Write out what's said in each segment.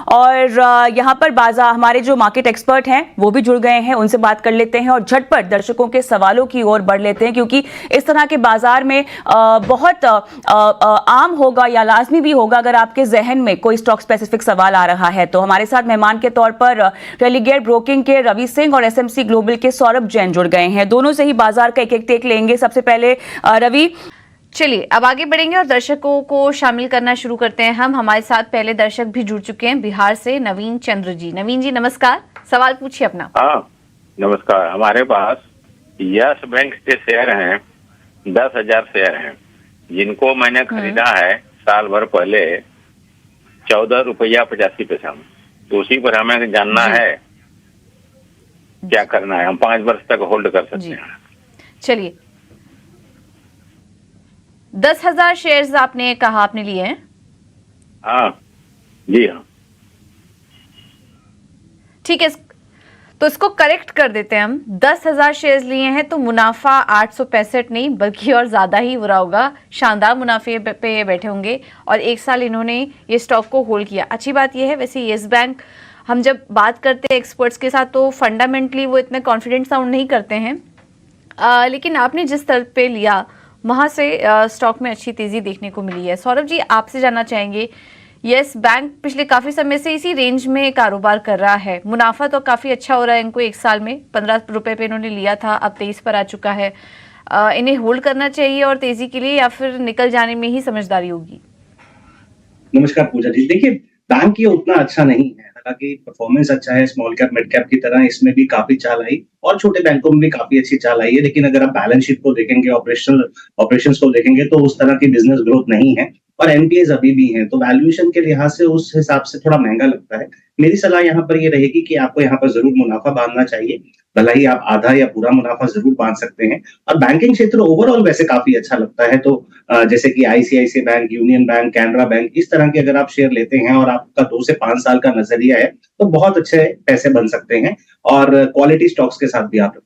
और यहाँ पर बाजार हमारे जो मार्केट एक्सपर्ट हैं वो भी जुड़ गए हैं, उनसे बात कर लेते हैं और झटपट दर्शकों के सवालों की ओर बढ़ लेते हैं, क्योंकि इस तरह के बाजार में बहुत आम होगा या लाजमी भी होगा अगर आपके जहन में कोई स्टॉक स्पेसिफिक सवाल आ रहा है। तो हमारे साथ मेहमान के तौर पर रेलिगेयर ब्रोकिंग के रवि सिंह और एसएमसी ग्लोबल के सौरभ जैन जुड़ गए हैं। दोनों से ही बाजार का एक एक टेक लेंगे। सबसे पहले रवि, चलिए अब आगे बढ़ेंगे और दर्शकों को शामिल करना शुरू करते हैं। हमारे साथ पहले दर्शक भी जुड़ चुके हैं, बिहार से नवीन चंद्र जी। नवीन जी नमस्कार, सवाल पूछिए अपना। हाँ नमस्कार, हमारे पास यस बैंक के शेयर हैं, 10,000 शेयर हैं, जिनको मैंने खरीदा है साल भर पहले 14 रुपया 85 पैसा में। तो उसी पर हमें जानना है क्या करना है, हम 5 वर्ष तक होल्ड कर सकते हैं। चलिए 10,000 शेयर्स आपने कहा आपने लिए हैं? हाँ जी हाँ, ठीक है, तो इसको करेक्ट कर देते हैं हम। 10,000 शेयर्स लिए हैं तो मुनाफा 865 नहीं बल्कि और ज्यादा ही बुरा होगा। शानदार मुनाफे पे ये बैठे होंगे और 1 साल इन्होंने ये स्टॉक को होल्ड किया। अच्छी बात ये है, वैसे येस बैंक हम जब बात करते हैं एक्सपर्ट्स के साथ तो फंडामेंटली वो इतने कॉन्फिडेंट साउंड नहीं करते हैं, लेकिन आपने जिस स्तर पे लिया वहां से स्टॉक में अच्छी तेजी देखने को मिली है। सौरभ जी आपसे जानना चाहेंगे, यस बैंक पिछले काफी समय से इसी रेंज में कारोबार कर रहा है, मुनाफा तो काफी अच्छा हो रहा है इनको। 1 साल में 15 रुपए पे इन्होंने लिया था, अब 23 पर आ चुका है। इन्हें होल्ड करना चाहिए और तेजी के लिए, या फिर निकल जाने में ही समझदारी होगी? नमस्कार पूजा जी, देखिए बैंक ये उतना अच्छा नहीं है, हालांकि परफॉर्मेंस अच्छा है। स्मॉल कैप मिड कैप की तरह इसमें भी काफी चाल आई और छोटे बैंकों में भी काफी अच्छी चाल आई है, लेकिन अगर आप बैलेंस शीट को देखेंगे, ऑपरेशंस को देखेंगे तो उस तरह की बिजनेस ग्रोथ नहीं है और एनपीएस अभी भी हैं, तो वैल्यूएशन के लिहाज से उस हिसाब से थोड़ा महंगा लगता है। मेरी सलाह यहाँ पर ये रहेगी कि आपको यहाँ पर जरूर मुनाफा बांधना चाहिए, भला ही आप आधा या पूरा मुनाफा जरूर बांध सकते हैं। और बैंकिंग क्षेत्र ओवरऑल वैसे काफी अच्छा लगता है, तो जैसे कि ICICI bank, union bank, Canara bank, इस तरह के अगर आप शेयर लेते हैं और आपका 2 से 5 साल का नजरिया है तो बहुत अच्छे पैसे बन सकते हैं और क्वालिटी स्टॉक्स के साथ भी आप।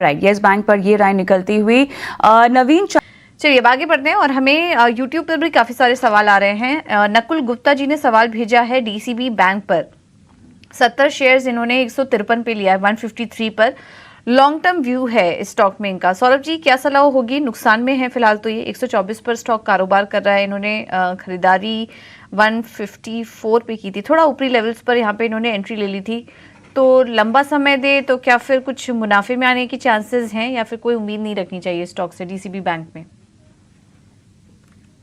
यस बैंक पर ये राय निकलती हुई। नवीन, चलिए अब आगे बढ़ते हैं और हमें यूट्यूब पर भी काफी सारे सवाल आ रहे हैं। नकुल गुप्ता जी ने सवाल भेजा है डीसीबी बैंक पर। 70 शेयर्स इन्होंने 153 पे लिया है, 153 पर। लॉन्ग टर्म व्यू है इस स्टॉक में इनका। सौरभ जी क्या सलाह होगी? नुकसान में है फिलहाल तो ये, 124 पर स्टॉक कारोबार कर रहा है। इन्होंने खरीदारी 154 पे की थी, थोड़ा ऊपरी लेवल्स पर यहाँ पे इन्होंने एंट्री ले ली थी। तो लंबा समय दे तो क्या फिर कुछ मुनाफे में आने की चांसेस हैं, या फिर कोई उम्मीद नहीं रखनी चाहिए स्टॉक से डीसीबी बैंक में?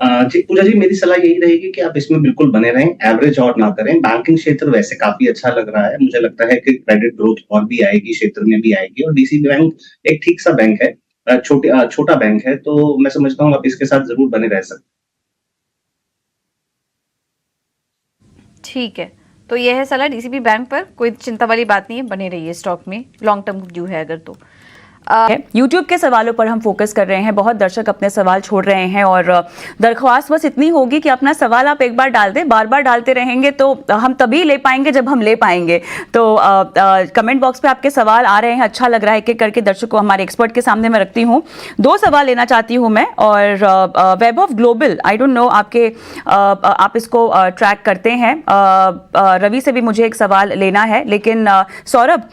जी पूजा जी, मेरी सलाह यही रहेगी कि आप इसमें बिल्कुल बने रहें, एवरेज और ना करें। बैंकिंग क्षेत्र वैसे काफी अच्छा लग रहा है, मुझे लगता है कि क्रेडिट ग्रोथ और भी आएगी, क्षेत्र में भी आएगी और डीसीबी बैंक एक ठीक सा बैंक है, छोटा बैंक है, तो मैं समझता हूँ आप इसके साथ जरूर बने रह सकते। ठीक है, तो यह है सलाह डीसीबी बैंक पर, कोई चिंता वाली बात नहीं है, बने रहिए स्टॉक में, लॉन्ग टर्म व्यू है अगर तो। यूट्यूब के सवालों पर हम फोकस कर रहे हैं, बहुत दर्शक अपने सवाल छोड़ रहे हैं और दरख्वास्त बस इतनी होगी कि अपना सवाल आप एक बार डाल दें, बार बार डालते रहेंगे तो हम तभी ले पाएंगे जब हम ले पाएंगे। तो कमेंट बॉक्स पे आपके सवाल आ रहे हैं, अच्छा लग रहा है, एक करके दर्शकों हमारे एक्सपर्ट के सामने मैं रखती हूँ। 2 सवाल लेना चाहती हूँ मैं। और वैभव ग्लोबल, आई डोंट नो आप इसको ट्रैक करते हैं, रवि से भी मुझे एक सवाल लेना है, लेकिन सौरभ,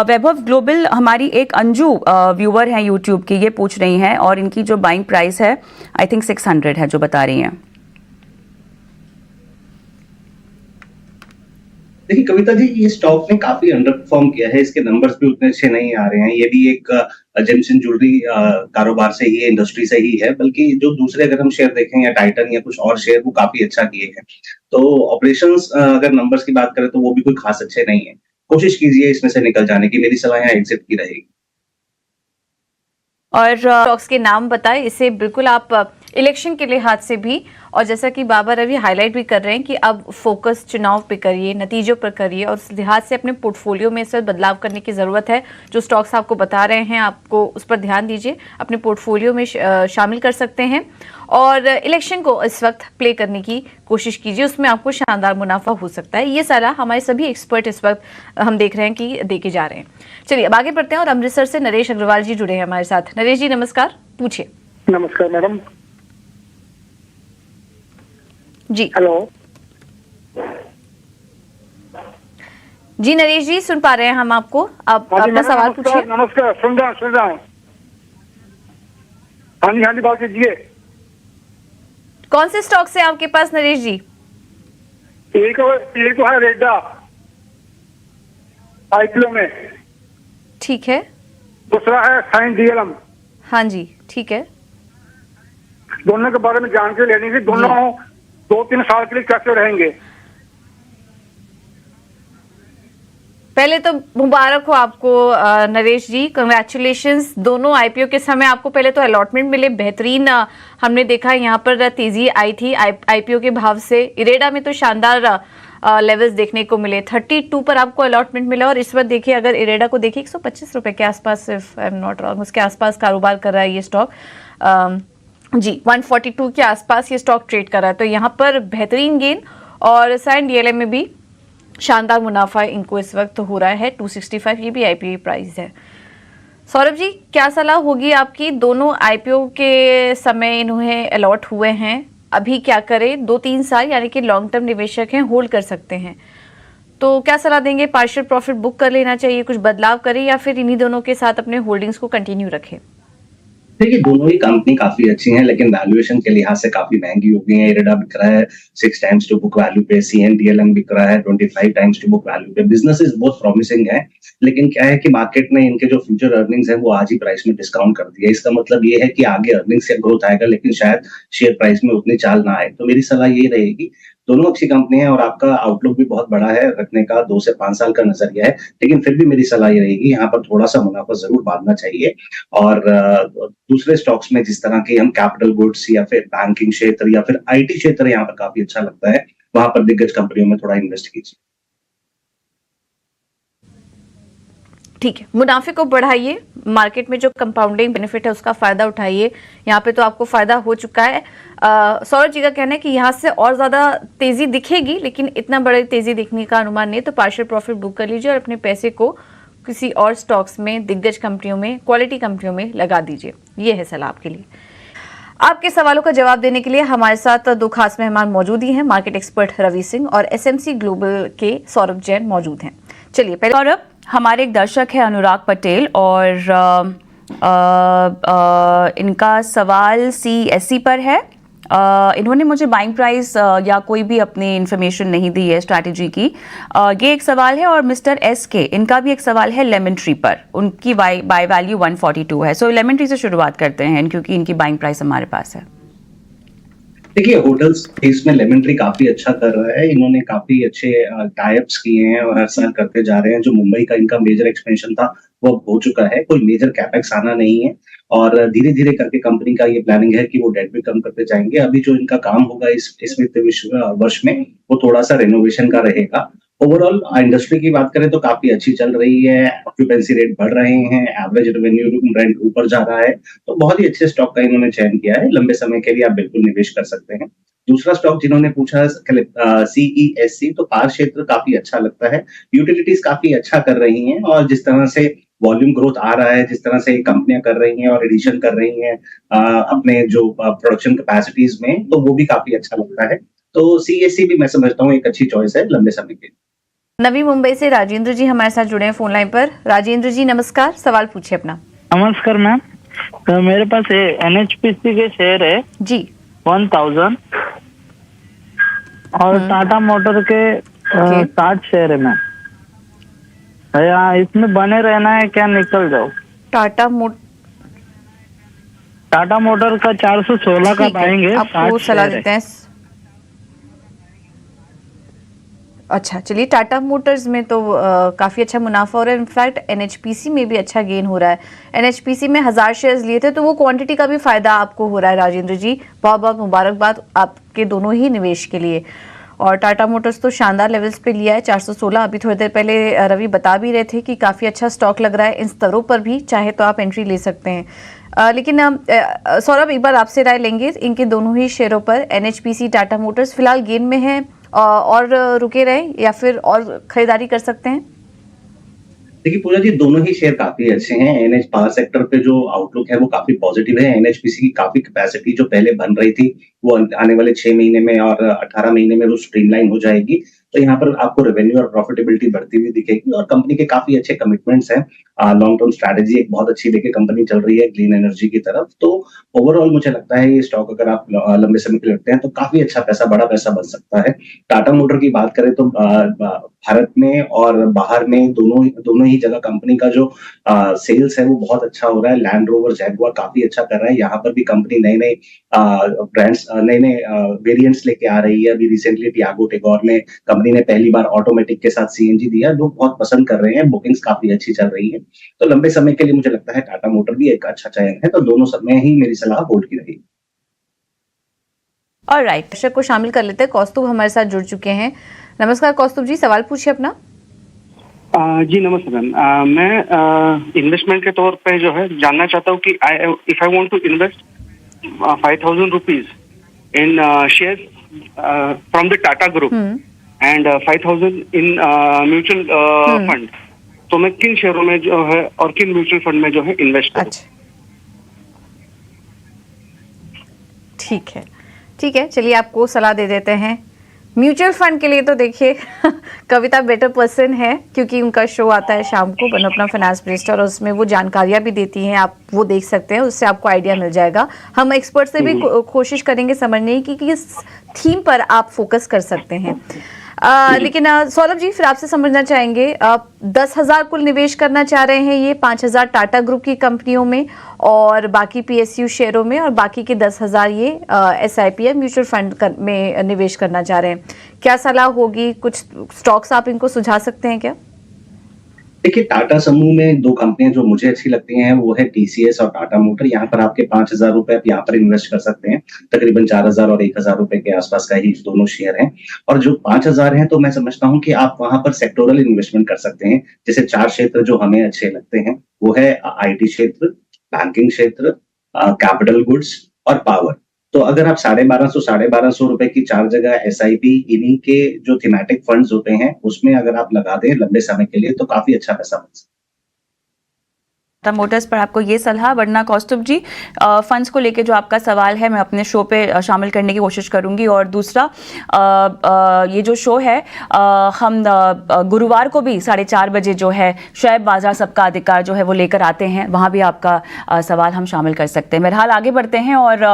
वैभव ग्लोबल हमारी एक अंजू व्यूअर हैं यूट्यूब की, ये पूछ रही हैं और इनकी जो बाइंग प्राइस है आई थिंक 600 है जो बता रही हैं। देखिए कविता जी, ये स्टॉक ने काफी अंडर परफॉर्म किया है, इसके नंबर्स भी उतने अच्छे नहीं आ रहे हैं। ये भी एक जेम्स एंड ज्वेलरी कारोबार से ही, इंडस्ट्री से ही है, बल्कि जो दूसरे अगर हम शेयर देखें या टाइटन या कुछ और शेयर, वो काफी अच्छा किए हैं। तो ऑपरेशंस अगर नंबर्स की बात करें तो वो भी कोई खास अच्छे नहीं है। कोशिश कीजिए इसमें से निकल जाने की, मेरी सलाह यहाँ एग्जिट की रहेगी। और स्टॉक्स के नाम बताएं, इसे बिल्कुल आप इलेक्शन के लिहाज से भी, और जैसा कि बाबा रवि हाईलाइट भी कर रहे हैं कि अब फोकस चुनाव पे करिए, नतीजों पर करिए, और उस लिहाज से अपने पोर्टफोलियो में इस वक्त बदलाव करने की ज़रूरत है। जो स्टॉक्स आपको बता रहे हैं आपको उस पर ध्यान दीजिए, अपने पोर्टफोलियो में शामिल कर सकते हैं और इलेक्शन को इस वक्त प्ले करने की कोशिश कीजिए, उसमें आपको शानदार मुनाफा हो सकता है। ये सलाह हमारे सभी एक्सपर्ट इस वक्त हम देख रहे हैं कि दे के जा रहे हैं। चलिए अब आगे बढ़ते हैं और अमृतसर से नरेश अग्रवाल जी जुड़े हैं हमारे साथ। नरेश जी नमस्कार, पूछिए। नमस्कार मैडम जी हेलो। जी नरेश जी, सुन पा रहे हैं हम आपको, आप हाँ जी, अपना मैडम, सवाल नमस्कार, पूछिए। नमस्कार, सुन रहा हूँ। हाँ जी, बात कीजिए। कौन से स्टॉक से आपके पास नरेश जी? एक है रेडा आईपीओ में, ठीक है, दूसरा है साइन डीएलएम। हाँ जी, ठीक है। दोनों के बारे में जानकारी लेनी थी, दोनों 2-3 साल के लिए कैसे रहेंगे। पहले तो मुबारक हो आपको नरेश जी, कंग्रेचुलेशंस। दोनों आईपीओ के समय आपको पहले तो अलॉटमेंट मिले, बेहतरीन हमने देखा यहाँ पर तेजी आई थी आईपीओ के भाव से। इरेडा में तो शानदार लेवल्स देखने को मिले, 32 पर आपको अलॉटमेंट मिला और इस वक्त देखिए अगर इरेडा को देखिए 125 रुपए के आसपास, if I am not wrong, उसके आसपास कारोबार कर रहा है ये स्टॉक। जी 142 के आसपास ये स्टॉक ट्रेड कर रहा है, तो यहाँ पर बेहतरीन गेन। और साइन डीएलएम में भी शानदार मुनाफा इनको इस वक्त हो रहा है, 265, ये भी आईपीओ प्राइस है। सौरभ जी, क्या सलाह होगी आपकी? दोनों आईपीओ के समय इन्हें अलॉट हुए हैं, अभी क्या करें? 2-3 साल यानी कि लॉन्ग टर्म निवेशक हैं, होल्ड कर सकते हैं, तो क्या सलाह देंगे? पार्शियल प्रॉफिट बुक कर लेना चाहिए, कुछ बदलाव करें, या फिर इन्हीं दोनों के साथ अपने होल्डिंग्स को कंटिन्यू रखें? देखिए, दोनों ही कंपनी काफी अच्छी हैं, लेकिन वैल्यूएशन के लिहाज से काफी महंगी हो गई है। इरेडा बिक रहा है 6 टाइम्स टू बुक वैल्यू पे, सीएनडीएलएम बिक रहा है 25 टाइम्स टू बुक वैल्यू पे। बिजनेसेस बहुत प्रॉमिसिंग है, लेकिन क्या है कि मार्केट ने इनके जो फ्यूचर अर्निंग्स है वो आज ही प्राइस में डिस्काउंट कर दिया है। इसका मतलब ये है कि आगे अर्निंग्स से ग्रोथ आएगा, लेकिन शायद शेयर प्राइस में उतनी चाल ना आए। तो मेरी सलाह ये रहेगी, दोनों अच्छी कंपनी है और आपका आउटलुक भी बहुत बड़ा है रखने का, 2 से 5 साल का नजरिया है, लेकिन फिर भी मेरी सलाह ये रहेगी यहाँ पर थोड़ा सा मुनाफा जरूर बांधना चाहिए। और दूसरे स्टॉक्स में जिस तरह के हम कैपिटल गुड्स या फिर बैंकिंग क्षेत्र या फिर आईटी क्षेत्र यहाँ पर काफी अच्छा लगता है, वहां पर दिग्गज कंपनियों में थोड़ा इन्वेस्ट कीजिए। ठीक है, मुनाफे को बढ़ाइए, मार्केट में जो कंपाउंडिंग बेनिफिट है उसका फायदा उठाइए। यहाँ पे तो आपको फायदा हो चुका है। सौरभ जी का कहना है कि यहाँ से और ज्यादा तेजी दिखेगी, लेकिन इतना बड़ी तेजी दिखने का अनुमान नहीं, तो पार्शियल प्रॉफिट बुक कर लीजिए और अपने पैसे को किसी और स्टॉक्स में, दिग्गज कंपनियों में, क्वालिटी कंपनियों में लगा दीजिए। ये है सलाह आपके लिए। आपके सवालों का जवाब देने के लिए हमारे साथ 2 खास मेहमान मौजूद ही हैं, मार्केट एक्सपर्ट रवि सिंह और एसएमसी ग्लोबल के सौरभ जैन मौजूद हैं। चलिए पहले सौरभ, हमारे एक दर्शक है अनुराग पटेल और इनका सवाल CSE पर है। इन्होंने मुझे बाइंग प्राइस या कोई भी अपनी इंफॉर्मेशन नहीं दी है स्ट्रैटेजी की। ये एक सवाल है, और मिस्टर SK, इनका भी एक सवाल है लेमन ट्री पर, उनकी बाय वैल्यू 142 है। सो लेमन ट्री से शुरुआत करते हैं क्योंकि इनकी बाइंग प्राइस हमारे पास है। देखिए, होटल्स स्पेस में लेमन ट्री काफी अच्छा कर रहा है। इन्होंने काफी अच्छे टाइप्स किए हैं और हर साल करते जा रहे हैं। जो मुंबई का इनका मेजर एक्सपेंशन था वो हो चुका है, कोई मेजर कैपेक्स आना नहीं है, और धीरे धीरे करके कंपनी का ये प्लानिंग है कि वो डेट भी कम करते जाएंगे। अभी जो इनका काम होगा इस वित्त वर्ष में, वो थोड़ा सा रेनोवेशन का रहेगा। ओवरऑल इंडस्ट्री की बात करें तो काफी अच्छी चल रही है, ऑक्यूपेंसी रेट बढ़ रहे हैं, एवरेज रेवेन्यू रेंट ऊपर जा रहा है, तो बहुत ही अच्छे स्टॉक का इन्होंने चयन किया है। लंबे समय के लिए आप बिल्कुल निवेश कर सकते हैं। दूसरा स्टॉक जिन्होंने पूछा CESC, तो पावर क्षेत्र काफी अच्छा लगता है। यूटिलिटीज काफी अच्छा कर रही हैं, और जिस तरह से वॉल्यूम ग्रोथ आ रहा है, जिस तरह से कंपनियां कर रही हैं और एडिशन कर रही हैं अपने जो प्रोडक्शन कैपेसिटीज में, तो वो भी काफी अच्छा लगता है। तो CESC भी मैं समझता हूँ एक अच्छी चॉइस है लंबे समय के लिए। नवी मुंबई से राजेंद्र जी हमारे साथ जुड़े हैं फोन लाइन पर। राजेंद्र जी नमस्कार, सवाल पूछिए अपना। नमस्कार मैम, तो मेरे पास NHPC के शेयर है जी 1000 और टाटा मोटर के 60 शेयर है मैम। इसमें बने रहना है क्या निकल जाओ? टाटा मोटर का 416 का पाएंगे, आपको सलाह देते हैं। अच्छा चलिए, टाटा मोटर्स में तो काफी अच्छा मुनाफा हो रहा है। इनफैक्ट NHPC में भी अच्छा गेन हो रहा है। NHPC में 1000 शेयर्स लिए थे, तो वो क्वांटिटी का भी फायदा आपको हो रहा है राजेंद्र जी। बहुत बहुत मुबारकबाद आपके दोनों ही निवेश के लिए। और टाटा मोटर्स तो शानदार लेवल्स पे लिया है 416। अभी थोड़ी देर पहले रवि बता भी रहे थे कि काफी अच्छा स्टॉक लग रहा है। इन स्तरों पर भी चाहे तो आप एंट्री ले सकते हैं। लेकिन सौरभ, एक बार आपसे राय लेंगे इनके दोनों ही शेयरों पर। NHPC, टाटा मोटर्स फिलहाल गेन में है, और रुके रहें या फिर और खरीदारी कर सकते हैं? देखिए पूजा जी, दोनों ही शेयर काफी अच्छे हैं। पावर सेक्टर पे जो आउटलुक है वो काफी पॉजिटिव है। NHPC की काफी कैपेसिटी जो पहले बन रही थी वो आने वाले 6 महीने में और 18 महीने में वो स्ट्रीमलाइन हो जाएगी। तो यहाँ पर आपको रेवेन्यू और प्रॉफिटेबिलिटी बढ़ती हुई दिखेगी और कंपनी के काफी अच्छे कमिटमेंट्स हैं। लॉन्ग टर्म स्ट्रैटेजी एक बहुत अच्छी लेके कंपनी चल रही है क्लीन एनर्जी की तरफ। तो ओवरऑल मुझे लगता है ये स्टॉक अगर आप लंबे समय के लिए रखते हैं तो काफी अच्छा पैसा, बड़ा पैसा बन सकता है। टाटा मोटर की बात करें तो भारत में और बाहर में दोनों ही जगह कंपनी का जो सेल्स है वो बहुत अच्छा हो रहा है। लैंड रोवर, जैगुआर काफी अच्छा कर रहा है। यहाँ पर भी कंपनी नए नए ब्रांड्स, नए नए वेरिएंट्स लेके आ रही है। अभी रिसेंटली टियागो टिगोर में कंपनी ने पहली बार ऑटोमेटिक के साथ सीएनजी दिया, लोग बहुत पसंद कर रहे हैं, बुकिंग्स काफी अच्छी चल रही है। तो लंबे समय के लिए मुझे लगता है टाटा मोटर भी एक अच्छा चयन है। तो दोनों समय ही मेरी सलाह होल्ड की रहेगी। ऑलराइट, दर्शक को शामिल कर लेते हैं। कौस्तुभ हमारे साथ जुड़ चुके हैं। नमस्कार कौस्तुभ जी, सवाल पूछिए अपना। जी नमस्ते मैम। मैं इन्वेस्टमेंट के तौर पे जो है जानना चाहता हूँ कि if I want to invest 5,000 rupees in share from the Tata group and 5,000 in mutual fund, तो मैं किन शेयरों में जो है और किन म्यूचुअल फंड में जो है इन्वेस्ट करूँ? अच्छा, ठीक है, चलिए आपको सलाह दे देते हैं। म्यूचुअल फंड के लिए तो देखिए कविता बेटर पर्सन है, क्योंकि उनका शो आता है शाम को बनो अपना फाइनेंस मिनिस्टर, और उसमें वो जानकारियां भी देती हैं, आप वो देख सकते हैं, उससे आपको आइडिया मिल जाएगा। हम एक्सपर्ट से भी कोशिश करेंगे समझने की किस थीम पर आप फोकस कर सकते हैं। लेकिन सौरभ जी, फिर आपसे समझना चाहेंगे, आप 10,000 कुल निवेश करना चाह रहे हैं, ये 5,000 टाटा ग्रुप की कंपनियों में और बाकी पीएसयू शेयरों में, और बाकी के 10,000 ये एसआईपी या म्यूचुअल फंड में निवेश करना चाह रहे हैं। क्या सलाह होगी? कुछ स्टॉक्स आप इनको सुझा सकते हैं क्या? देखिए, टाटा समूह में दो कंपनियां जो मुझे अच्छी लगती हैं वो है टीसीएस और टाटा मोटर। यहाँ पर आपके 5,000 रुपए आप यहाँ पर इन्वेस्ट कर सकते हैं। तकरीबन 4,000 और 1,000 रुपए के आसपास का ही दोनों शेयर हैं। और जो 5,000 हैं तो मैं समझता हूँ कि आप वहां पर सेक्टोरल इन्वेस्टमेंट कर सकते हैं। जैसे 4 क्षेत्र जो हमें अच्छे लगते हैं वो है आईटी क्षेत्र, बैंकिंग क्षेत्र, कैपिटल गुड्स और पावर। तो अगर आप 1,250 रुपए की 4 जगह एसआईपी इन्हीं के जो थीमेटिक फंड्स होते हैं उसमें अगर आप लगा दें लंबे समय के लिए तो काफी अच्छा पैसा बन सकता है। टाटा मोटर्स पर आपको ये सलाह। वरना कौस्तुभ जी, फंड्स को लेके जो आपका सवाल है मैं अपने शो पे शामिल करने की कोशिश करूंगी। और दूसरा, ये जो शो है हम गुरुवार को भी 4:30 बजे जो है शोएब बाजार सबका अधिकार जो है वो लेकर आते हैं, वहाँ भी आपका सवाल हम शामिल कर सकते हैं। बहरहाल आगे बढ़ते हैं और